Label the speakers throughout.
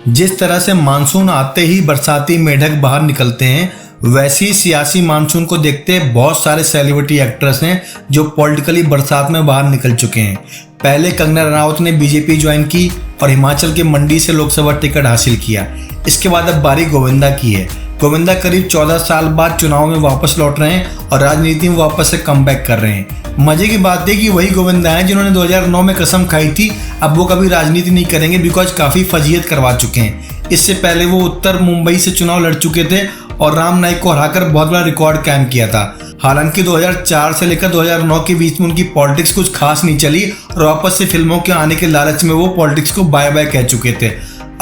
Speaker 1: जिस तरह से मानसून आते ही बरसाती मेढक बाहर निकलते हैं, वैसे ही सियासी मानसून को देखते बहुत सारे सेलिब्रिटी एक्टर्स हैं जो पॉलिटिकली बरसात में बाहर निकल चुके हैं। पहले कंगना रनावत ने बीजेपी ज्वाइन की और हिमाचल के मंडी से लोकसभा टिकट हासिल किया। इसके बाद अब बारी गोविंदा की है। गोविंदा करीब 14 साल बाद चुनाव में वापस लौट रहे हैं और राजनीति में वापस से कमबैक कर रहे हैं। मजे की बात है कि वही गोविंदा हैं जिन्होंने 2009 में कसम खाई थी अब वो कभी राजनीति नहीं करेंगे, बिकॉज काफ़ी फजीयत करवा चुके हैं। इससे पहले वो उत्तर मुंबई से चुनाव लड़ चुके थे और राम नाईक को हराकर बहुत बड़ा रिकॉर्ड कायम किया था। हालांकि 2004 से लेकर 2009 के बीच में उनकी पॉलिटिक्स कुछ खास नहीं चली और वापस से फिल्मों के आने के लालच में वो पॉलिटिक्स को बाय बाय कह चुके थे।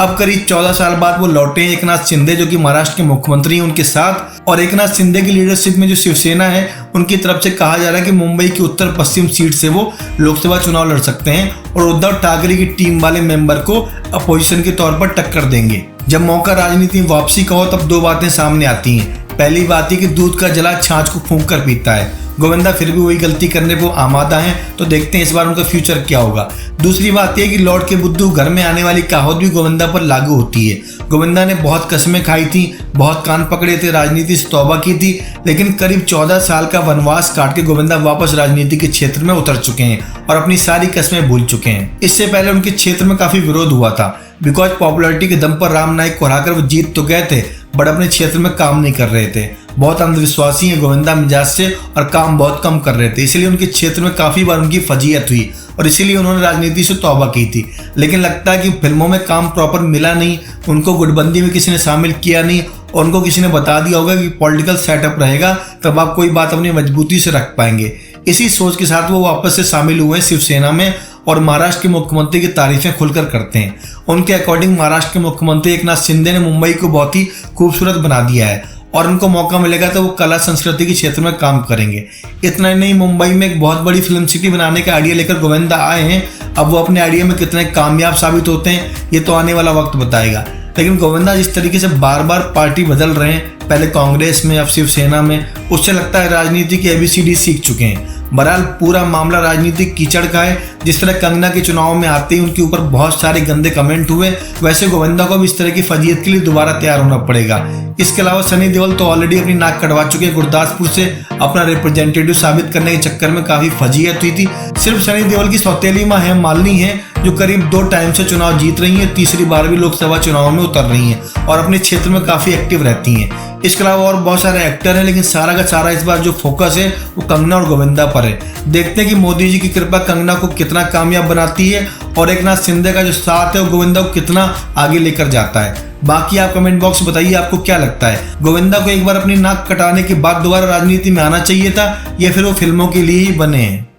Speaker 1: अब करीब 14 साल बाद वो लौटे हैं एकनाथ शिंदे, जो कि महाराष्ट्र के मुख्यमंत्री हैं, उनके साथ। और एकनाथ शिंदे की लीडरशिप में जो शिवसेना है, उनकी तरफ से कहा जा रहा है कि मुंबई की उत्तर पश्चिम सीट से वो लोकसभा चुनाव लड़ सकते हैं और उद्धव ठाकरे की टीम वाले मेंबर को अपोजिशन के तौर पर टक्कर देंगे। जब मौका राजनीति में वापसी का हो तब दो बातें सामने आती हैं। पहली बात है कि दूध का जला छाछ को फूंक कर पीता है। गोविंदा फिर भी वही गलती करने को आमादा हैं, तो देखते हैं इस बार उनका फ्यूचर क्या होगा। दूसरी बात यह कि लौट के बुद्धू घर में आने वाली कहावत भी गोविंदा पर लागू होती है। गोविंदा ने बहुत कस्में खाई थी, बहुत कान पकड़े थे, राजनीति से तौबा की थी, लेकिन करीब 14 साल का वनवास काट के गोविंदा वापस राजनीति के क्षेत्र में उतर चुके हैं और अपनी सारी कस्में भूल चुके हैं। इससे पहले उनके क्षेत्र में काफी विरोध हुआ था, बिकॉज पॉपुलैरिटी के दम पर राम नाईक को हराकर वो जीत तो गए थे बट अपने क्षेत्र में काम नहीं कर रहे थे। बहुत अंधविश्वासी हैं गोविंदा मिजाज से और काम बहुत कम कर रहे थे, इसीलिए उनके क्षेत्र में काफ़ी बार उनकी फजीयत हुई और इसीलिए उन्होंने राजनीति से तौबा की थी। लेकिन लगता है कि फिल्मों में काम प्रॉपर मिला नहीं, उनको गुटबंदी में किसी ने शामिल किया नहीं और उनको किसी ने बता दिया होगा कि पॉलिटिकल सेटअप रहेगा तब आप कोई बात अपनी मजबूती से रख पाएंगे। इसी सोच के साथ वो वापस से शामिल हुए शिवसेना में और महाराष्ट्र के मुख्यमंत्री की तारीफें खुलकर करते हैं। उनके अकॉर्डिंग महाराष्ट्र के मुख्यमंत्री एकनाथ शिंदे ने मुंबई को बहुत ही खूबसूरत बना दिया है और उनको मौका मिलेगा तो वो कला संस्कृति के क्षेत्र में काम करेंगे। इतना ही नहीं, मुंबई में एक बहुत बड़ी फिल्म सिटी बनाने का आइडिया लेकर गोविंदा आए हैं। अब वो अपने आइडिया में कितने कामयाब साबित होते हैं ये तो आने वाला वक्त बताएगा। लेकिन गोविंदा जिस तरीके से बार बार पार्टी बदल रहे हैं, पहले कांग्रेस में अब शिवसेना में, उससे लगता है राजनीति की ABCD सीख चुके हैं। बहरहाल पूरा मामला राजनीतिक कीचड़ का है। जिस तरह कंगना के चुनाव में आते ही उनके ऊपर बहुत सारे गंदे कमेंट हुए, वैसे गोविंदा को भी इस तरह की फजीयत के लिए दोबारा तैयार होना पड़ेगा। इसके अलावा सनी देओल तो ऑलरेडी अपनी नाक कटवा चुके हैं। गुरदासपुर से अपना रिप्रेजेंटेटिव साबित करने के चक्कर में काफी फजीयत हुई थी। सिर्फ सनी देओल की सौतेली मां हेमा मालिनी है जो करीब 2 टाइम से चुनाव जीत रही है, तीसरी बार भी लोकसभा चुनाव में उतर रही हैं और अपने क्षेत्र में काफी एक्टिव रहती हैं। इसके अलावा और बहुत सारे एक्टर हैं, लेकिन सारा का सारा इस बार जो फोकस है वो कंगना और गोविंदा पर है। देखते हैं कि मोदी जी की कृपा कंगना को कितना कामयाब बनाती है और एकनाथ शिंदे का जो साथ है वो गोविंदा को कितना आगे लेकर जाता है। बाकी आप कमेंट बॉक्स में बताइए आपको क्या लगता है, गोविंदा को एक बार अपनी नाक कटाने के बाद दोबारा राजनीति में आना चाहिए था या फिर वो फिल्मों के लिए ही बने हैं।